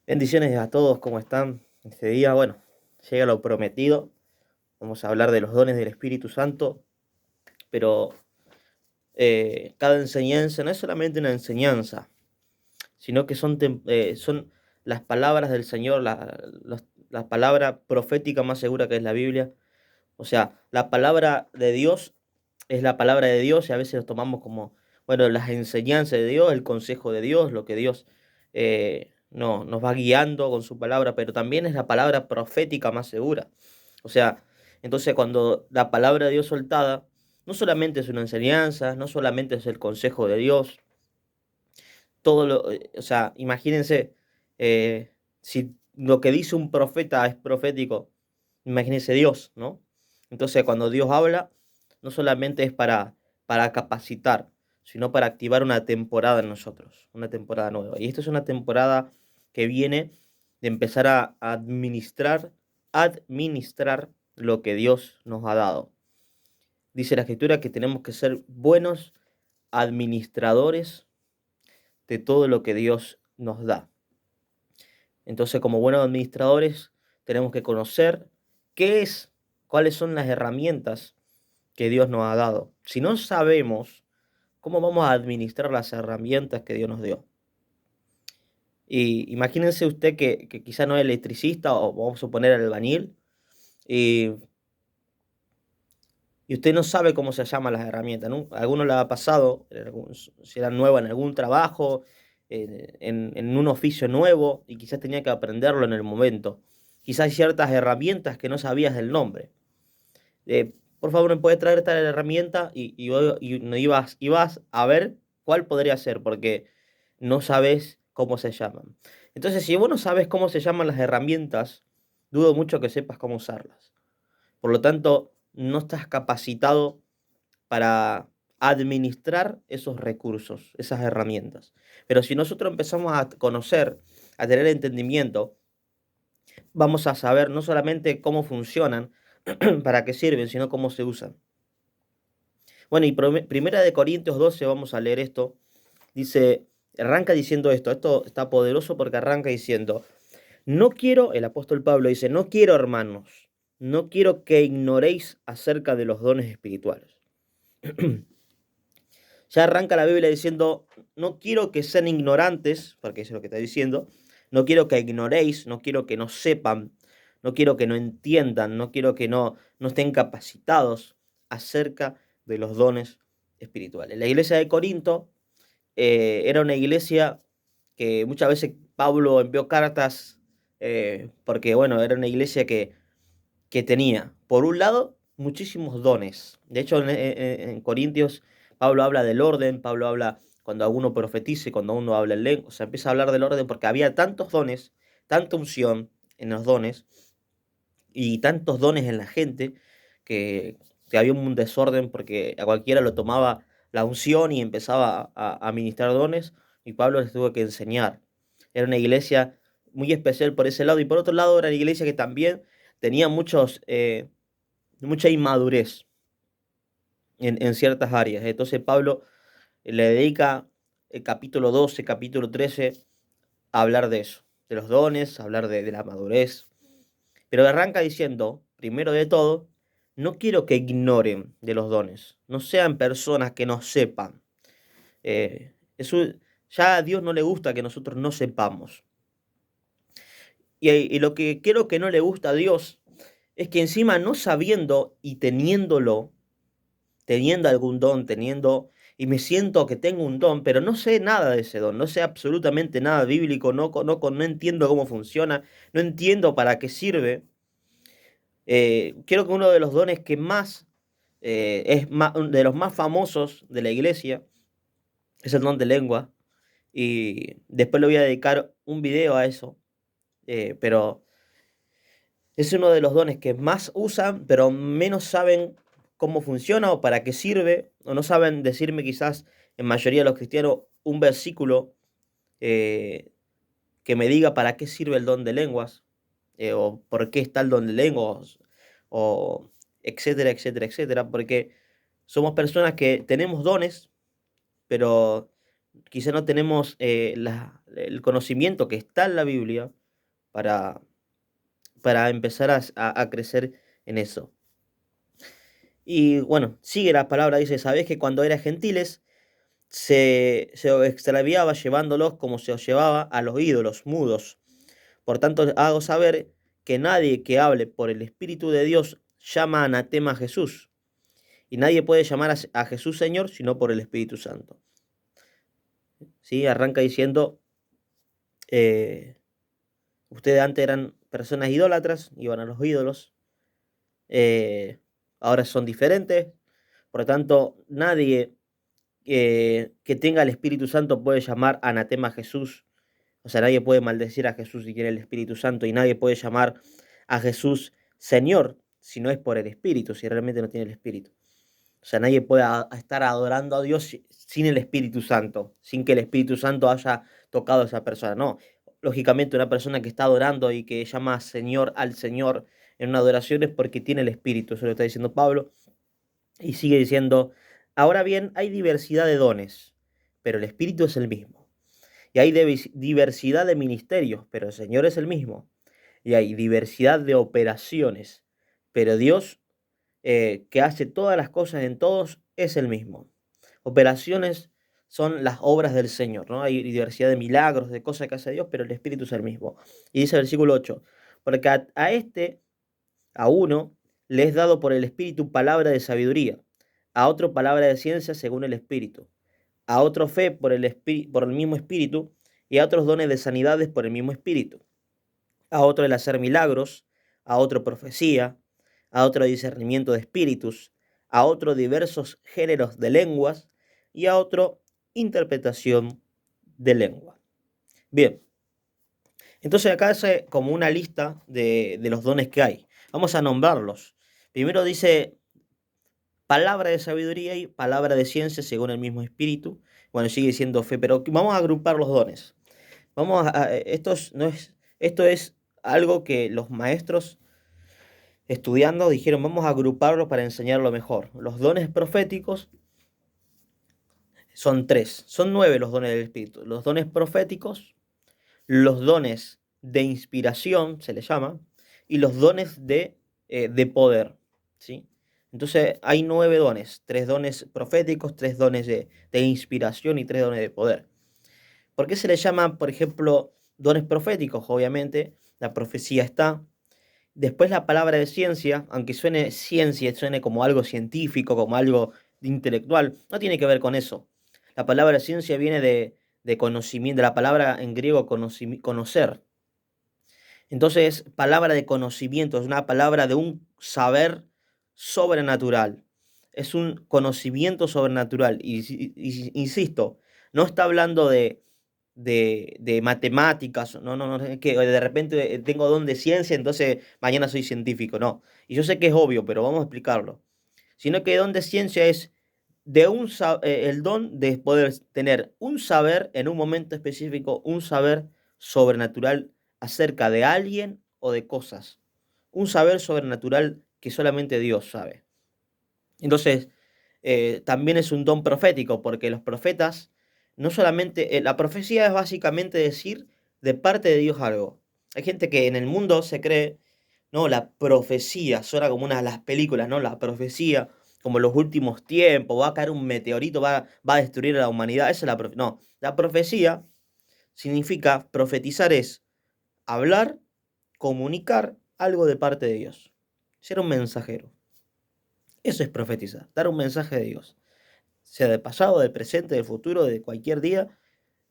Bendiciones a todos, ¿cómo están? Este día, bueno, llega lo prometido. Vamos a hablar de los dones del Espíritu Santo, pero cada enseñanza no es solamente una enseñanza, sino que son las palabras del Señor, la palabra profética más segura que es la Biblia. O sea, la palabra de Dios es la palabra de Dios y a veces lo tomamos como, bueno, las enseñanzas de Dios, el consejo de Dios, lo que Dios no, nos va guiando con su palabra, pero también es la palabra profética más segura. O sea, entonces cuando la palabra de Dios soltada, no solamente es una enseñanza, no solamente es el consejo de Dios, o sea, imagínense, si lo que dice un profeta es profético, imagínense Dios, ¿no? Entonces, cuando Dios habla, no solamente es para capacitar, sino para activar una temporada en nosotros, una temporada nueva. Y esta es una temporada que viene de empezar a administrar lo que Dios nos ha dado. Dice la Escritura que tenemos que ser buenos administradores de todo lo que Dios nos da. Entonces, como buenos administradores, tenemos que conocer qué es, cuáles son las herramientas que Dios nos ha dado. Si no sabemos cómo vamos a administrar las herramientas que Dios nos dio. Y imagínense usted que quizá no es electricista o vamos a suponer albañil y, y usted no sabe cómo se llaman las herramientas, ¿no? A alguno le ha pasado, si era nueva en algún trabajo, en un oficio nuevo y quizás tenía que aprenderlo en el momento. Quizás hay ciertas herramientas que no sabías del nombre. Por favor, ¿me puedes traer esta herramienta? Y no ibas a ver cuál podría ser, porque no sabes cómo se llaman. Entonces, si vos no sabes cómo se llaman las herramientas, dudo mucho que sepas cómo usarlas. Por lo tanto, no estás capacitado para administrar esos recursos, esas herramientas. Pero si nosotros empezamos a conocer, a tener entendimiento, vamos a saber no solamente cómo funcionan, para qué sirven, sino cómo se usan. Bueno, y Primera de Corintios 12, vamos a leer esto. Dice, arranca diciendo esto. Esto está poderoso porque arranca diciendo, no quiero, el apóstol Pablo dice, no quiero, hermanos, no quiero que ignoréis acerca de los dones espirituales. Ya arranca la Biblia diciendo, no quiero que sean ignorantes, porque eso es lo que está diciendo, no quiero que ignoréis, no quiero que no sepan, no quiero que no entiendan, no quiero que no estén capacitados acerca de los dones espirituales. La iglesia de Corinto era una iglesia que muchas veces Pablo envió cartas, porque bueno, era una iglesia que tenía, por un lado, muchísimos dones. De hecho, en Corintios, Pablo habla del orden, Pablo habla cuando uno profetice, cuando uno habla en lengua, o sea, empieza a hablar del orden porque había tantos dones, tanta unción en los dones y tantos dones en la gente que había un desorden porque a cualquiera lo tomaba la unción y empezaba a ministrar dones y Pablo les tuvo que enseñar. Era una iglesia muy especial por ese lado y por otro lado era una iglesia que también tenía mucha inmadurez en ciertas áreas. Entonces Pablo le dedica el capítulo 12, capítulo 13 a hablar de eso, de los dones, a hablar de la madurez. Pero arranca diciendo, primero de todo, no quiero que ignoren de los dones, no sean personas que no sepan. Ya a Dios no le gusta que nosotros no sepamos. Y lo que quiero que no le gusta a Dios es que encima no sabiendo y teniéndolo, teniendo algún don, y me siento que tengo un don, pero no sé nada de ese don, no sé absolutamente nada bíblico, no entiendo cómo funciona, no entiendo para qué sirve. Creo que uno de los dones que más, de los más famosos de la iglesia, es el don de lengua, y después le voy a dedicar un video a eso, pero es uno de los dones que más usan, pero menos saben cómo funciona o para qué sirve, o no saben decirme quizás en mayoría de los cristianos un versículo eh, que me diga para qué sirve el don de lenguas, o por qué está el don de lenguas, o etcétera, etcétera, etcétera, porque somos personas que tenemos dones, pero quizá no tenemos el conocimiento que está en la Biblia para, para empezar a crecer en eso. Y bueno, sigue la palabra, dice, sabés que cuando eras gentiles se os extraviaba llevándolos como se os llevaba a los ídolos mudos. Por tanto, hago saber que nadie que hable por el Espíritu de Dios llama anatema a Jesús. Y nadie puede llamar a Jesús Señor sino por el Espíritu Santo. ¿Sí? Arranca diciendo, eh, ustedes antes eran personas idólatras, iban a los ídolos, eh, ahora son diferentes. Por lo tanto, nadie que tenga el Espíritu Santo puede llamar anatema a Jesús. O sea, nadie puede maldecir a Jesús si tiene el Espíritu Santo, y nadie puede llamar a Jesús Señor si no es por el Espíritu, si realmente no tiene el Espíritu. O sea, nadie puede estar adorando a Dios sin el Espíritu Santo, sin que el Espíritu Santo haya tocado a esa persona. No, lógicamente una persona que está adorando y que llama Señor al Señor en una adoración es porque tiene el Espíritu, eso lo está diciendo Pablo. Y sigue diciendo, ahora bien, hay diversidad de dones, pero el Espíritu es el mismo. Y hay diversidad de ministerios, pero el Señor es el mismo. Y hay diversidad de operaciones, pero Dios, que hace todas las cosas en todos, es el mismo. Operaciones son las obras del Señor, ¿no? Hay diversidad de milagros, de cosas que hace Dios, pero el Espíritu es el mismo. Y dice el versículo 8, porque a uno, le es dado por el Espíritu palabra de sabiduría, a otro palabra de ciencia según el Espíritu, a otro fe por el mismo Espíritu, y a otros dones de sanidades por el mismo Espíritu, a otro el hacer milagros, a otro profecía, a otro discernimiento de espíritus, a otro diversos géneros de lenguas, y a otro interpretación de lengua. Bien, entonces acá hace como una lista de los dones que hay. Vamos a nombrarlos. Primero dice palabra de sabiduría y palabra de ciencia según el mismo espíritu. Bueno, sigue siendo fe, pero vamos a agrupar los dones. Esto es algo que los maestros estudiando dijeron, vamos a agruparlos para enseñarlo mejor. Los dones proféticos son tres, son 9 los dones del espíritu. Los dones proféticos, los dones de inspiración, se les llama, y los dones de poder, ¿sí? Entonces hay 9 dones, 3 dones proféticos, 3 dones de inspiración y 3 dones de poder. ¿Por qué se le llama, por ejemplo, dones proféticos? Obviamente, la profecía está. Después la palabra de ciencia, aunque suene ciencia, suene como algo científico, como algo intelectual, no tiene que ver con eso. La palabra ciencia viene de conocimiento, de la palabra en griego conocer. Entonces, palabra de conocimiento, es una palabra de un saber sobrenatural. Es un conocimiento sobrenatural. Insisto, no está hablando de matemáticas, no, es que de repente tengo don de ciencia, entonces mañana soy científico, no. Y yo sé que es obvio, pero vamos a explicarlo. Sino que don de ciencia es el don de poder tener un saber en un momento específico, un saber sobrenatural acerca de alguien o de cosas. Un saber sobrenatural que solamente Dios sabe. Entonces, también es un don profético, porque los profetas, no solamente, la profecía es básicamente decir de parte de Dios algo. Hay gente que en el mundo se cree, no, la profecía, suena como una de las películas, ¿no? La profecía, como en los últimos tiempos, va a caer un meteorito, va a destruir a la humanidad. Esa es la profecía. No, la profecía significa, profetizar es hablar, comunicar algo de parte de Dios. Ser un mensajero. Eso es profetizar, dar un mensaje de Dios, sea del pasado, del presente, del futuro, de cualquier día.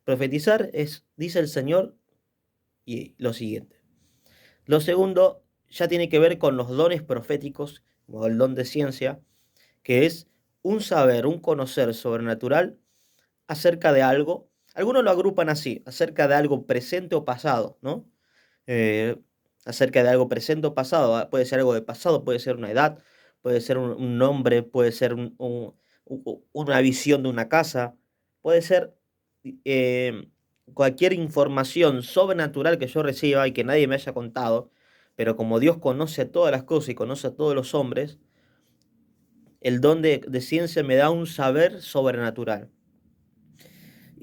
Profetizar es, dice el Señor, y lo siguiente. Lo segundo ya tiene que ver con los dones proféticos, como el don de ciencia, que es un saber, un conocer sobrenatural acerca de algo. Algunos lo agrupan así, acerca de algo presente o pasado, ¿no? Eh, Acerca de algo presente o pasado. Puede ser algo de pasado, puede ser una edad, puede ser un nombre, puede ser una visión de una casa, puede ser eh, cualquier información sobrenatural que yo reciba y que nadie me haya contado, pero como Dios conoce todas las cosas y conoce a todos los hombres, el don de ciencia me da un saber sobrenatural.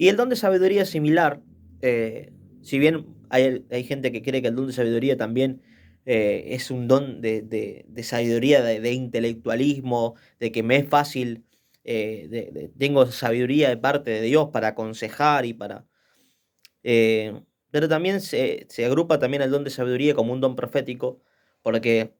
Y el don de sabiduría es similar, si bien hay gente que cree que el don de sabiduría también es un don de sabiduría, de intelectualismo, de que me es fácil, tengo sabiduría de parte de Dios para aconsejar y para... pero también se agrupa también el don de sabiduría como un don profético, porque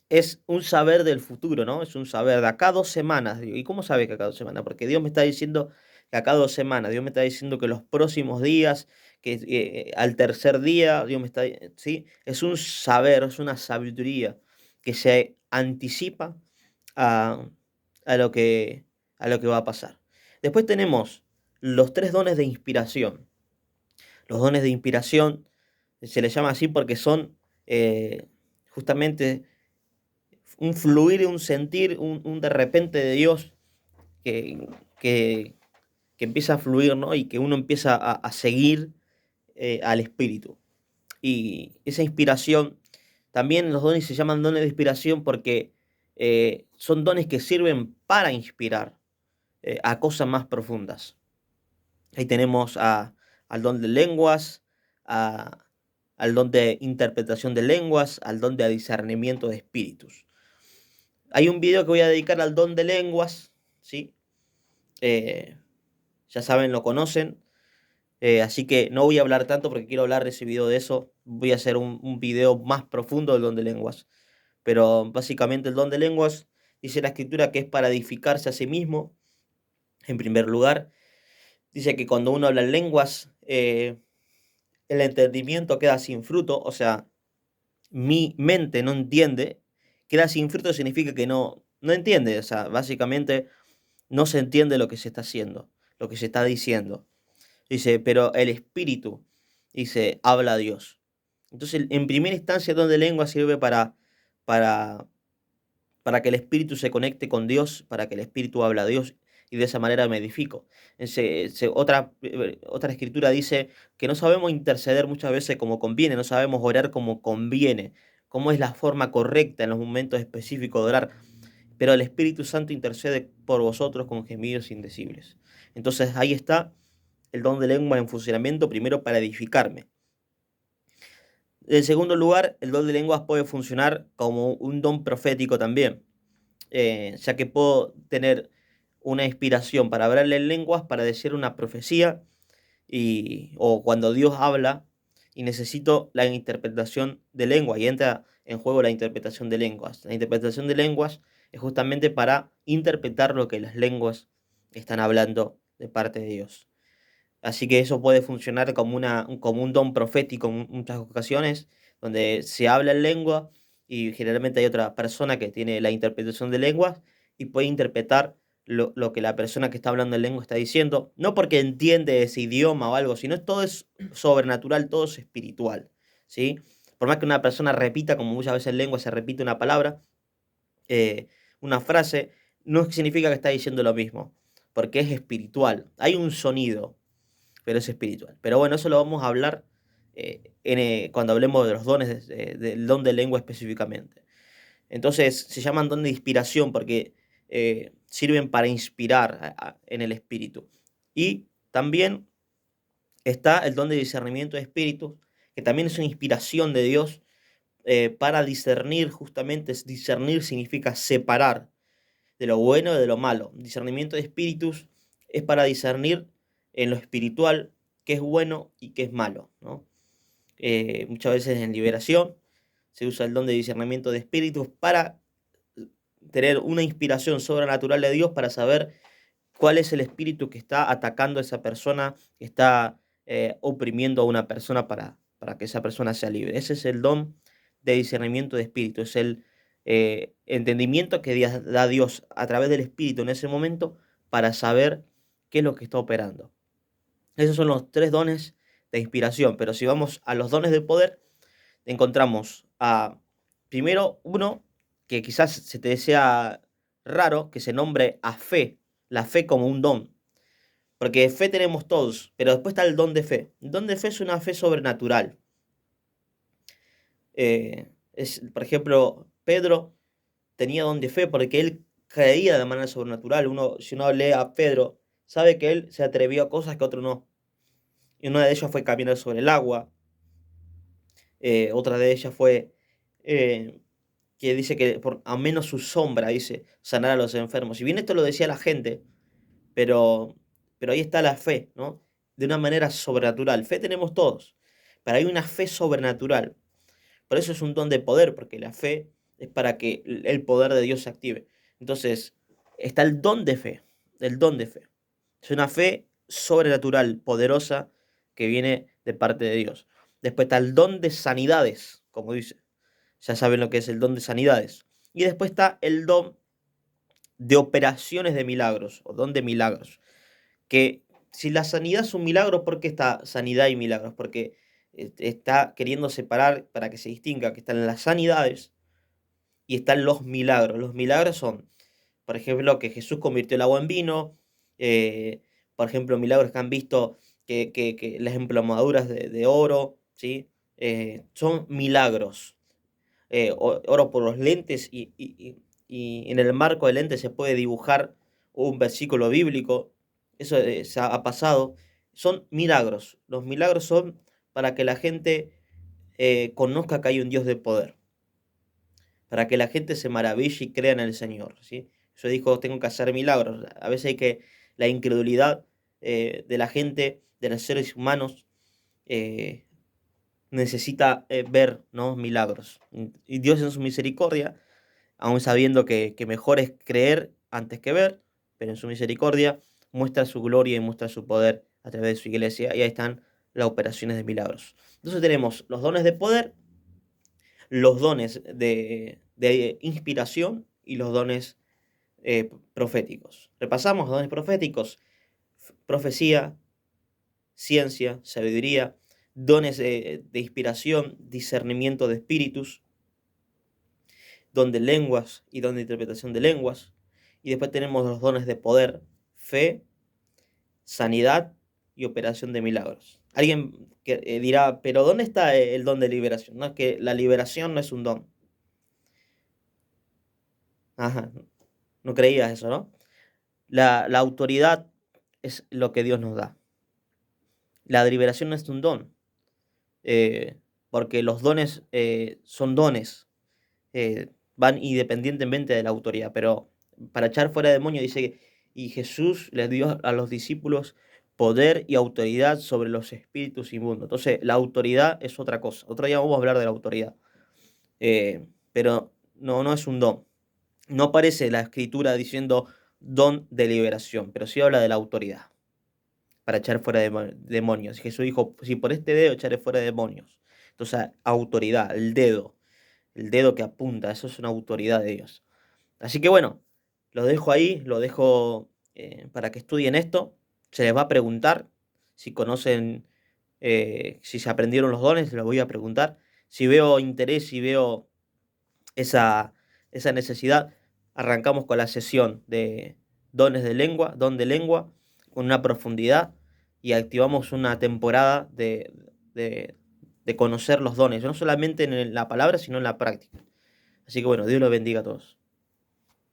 es un saber del futuro, ¿no? Es un saber de acá 2 semanas. ¿Y cómo sabe que acá 2 semanas? Porque Dios me está diciendo que acá 2 semanas, Dios me está diciendo que los próximos días, que al tercer día, Dios me está, ¿sí? Es un saber, es una sabiduría que se anticipa a, a lo que, a lo que va a pasar. Después tenemos los 3 dones de inspiración. Los dones de inspiración se les llama así porque son justamente un fluir y un sentir, un de repente de Dios que, que, que empieza a fluir, ¿no? Y que uno empieza a seguir al Espíritu. Y esa inspiración, también los dones se llaman dones de inspiración porque son dones que sirven para inspirar a cosas más profundas. Ahí tenemos al don de lenguas, a- al don de interpretación de lenguas, al don de discernimiento de espíritus. Hay un video que voy a dedicar al don de lenguas, ¿sí? Eh, ya saben, lo conocen, así que no voy a hablar tanto porque quiero hablar de ese video de eso. Voy a hacer un video más profundo del don de lenguas. Pero básicamente el don de lenguas dice la escritura que es para edificarse a sí mismo, en primer lugar. Dice que cuando uno habla en lenguas, el entendimiento queda sin fruto, o sea, mi mente no entiende. Queda sin fruto significa que no entiende, o sea, básicamente no se entiende lo que se está haciendo, lo que se está diciendo. Dice, pero el espíritu, dice, habla a Dios. Entonces, en primera instancia, el don de lengua sirve para, para que el espíritu se conecte con Dios, para que el espíritu hable a Dios y de esa manera me edifico. Otra escritura dice que no sabemos interceder muchas veces como conviene, no sabemos orar como conviene, cómo es la forma correcta en los momentos específicos de orar, pero el Espíritu Santo intercede por vosotros con gemidos indecibles. Entonces ahí está el don de lengua en funcionamiento, primero para edificarme. En segundo lugar, el don de lenguas puede funcionar como un don profético también, ya que puedo tener una inspiración para hablarle en lenguas, para decir una profecía, o cuando Dios habla y necesito la interpretación de lengua, y entra en juego la interpretación de lenguas. La interpretación de lenguas es justamente para interpretar lo que las lenguas están hablando de parte de Dios. Así que eso puede funcionar como, como un don profético en muchas ocasiones, donde se habla en lengua y generalmente hay otra persona que tiene la interpretación de lenguas y puede interpretar lo que la persona que está hablando en lengua está diciendo, no porque entiende ese idioma o algo, sino todo es sobrenatural, todo es espiritual, ¿sí? Por más que una persona repita, como muchas veces en lengua se repite una palabra, eh, una frase, no significa que está diciendo lo mismo, porque es espiritual. Hay un sonido, pero es espiritual. Pero bueno, eso lo vamos a hablar cuando hablemos de los dones, del don de lengua específicamente. Entonces, se llaman don de inspiración porque sirven para inspirar en el espíritu. Y también está el don de discernimiento de espíritus, que también es una inspiración de Dios para discernir, justamente, discernir significa separar de lo bueno y de lo malo. Discernimiento de espíritus es para discernir en lo espiritual qué es bueno y qué es malo, ¿no? Muchas veces en liberación se usa el don de discernimiento de espíritus para tener una inspiración sobrenatural de Dios para saber cuál es el espíritu que está atacando a esa persona, que está oprimiendo a una persona para que esa persona sea libre. Ese es el don de discernimiento de espíritu, es el entendimiento que da Dios a través del espíritu en ese momento para saber qué es lo que está operando. Esos son los 3 dones de inspiración, pero si vamos a los dones de poder, encontramos a, primero, uno que quizás se te desea raro, que se nombre a fe, la fe como un don. Porque fe tenemos todos, pero después está el don de fe. El don de fe es una fe sobrenatural. Por ejemplo, Pedro tenía don de fe porque él creía de manera sobrenatural. Si uno lee a Pedro sabe que él se atrevió a cosas que otro no. Y una de ellas fue caminar sobre el agua, otra de ellas fue eh, que dice que por a menos su sombra, dice, sanar a los enfermos. Si bien esto lo decía la gente, pero, pero ahí está la fe, ¿no? De una manera sobrenatural. Fe tenemos todos, pero hay una fe sobrenatural. Por eso es un don de poder, porque la fe es para que el poder de Dios se active. Entonces, está el don de fe. Es una fe sobrenatural, poderosa, que viene de parte de Dios. Después está el don de sanidades, como dice. Ya saben lo que es el don de sanidades. Y después está el don de operaciones de milagros, o don de milagros. Que si la sanidad es un milagro, ¿por qué está sanidad y milagros? Porque está queriendo separar para que se distinga que están las sanidades y están los milagros. Los milagros son, por ejemplo, que Jesús convirtió el agua en vino, eh, por ejemplo, milagros que han visto que las emplomaduras de oro, ¿sí? Son milagros. Oro por los lentes y en el marco del lente se puede dibujar un versículo bíblico. Eso ha pasado. Son milagros. Los milagros son para que la gente conozca que hay un Dios de poder, para que la gente se maraville y crea en el Señor, ¿sí? Eso dijo, tengo que hacer milagros. A veces hay que, la incredulidad de la gente, de los seres humanos, eh, necesita ver, ¿no?, milagros. Y Dios en su misericordia, aun sabiendo que mejor es creer antes que ver, pero en su misericordia muestra su gloria y muestra su poder a través de su iglesia, y ahí están las operaciones de milagros. Entonces tenemos los dones de poder, los dones de inspiración y los dones proféticos. Repasamos los dones proféticos: profecía, ciencia, sabiduría, dones de inspiración, discernimiento de espíritus, don de lenguas y don de interpretación de lenguas. Y después tenemos los dones de poder, fe, sanidad y operación de milagros. Alguien que dirá, pero ¿dónde está el don de liberación? No, es que la liberación no es un don. Ajá, no creías eso, ¿no? La autoridad es lo que Dios nos da. La liberación no es un don, porque los dones son dones, van independientemente de la autoridad, pero para echar fuera demonios dice que y Jesús les dio a los discípulos poder y autoridad sobre los espíritus inmundos. Entonces, la autoridad es otra cosa. Otro día vamos a hablar de la autoridad, pero no es un don. No aparece la escritura diciendo don de liberación, pero sí habla de la autoridad para echar fuera demonios. Jesús dijo, si por este dedo echaré fuera demonios. Entonces, autoridad, el dedo que apunta, eso es una autoridad de Dios. Así que bueno, lo dejo ahí, lo dejo para que estudien esto. Se les va a preguntar si conocen, si se aprendieron los dones, se los voy a preguntar. Si veo interés, si veo esa necesidad, arrancamos con la sesión de dones de lengua, don de lengua, con una profundidad, y activamos una temporada de, de conocer los dones, no solamente en la palabra, sino en la práctica. Así que bueno, Dios los bendiga a todos.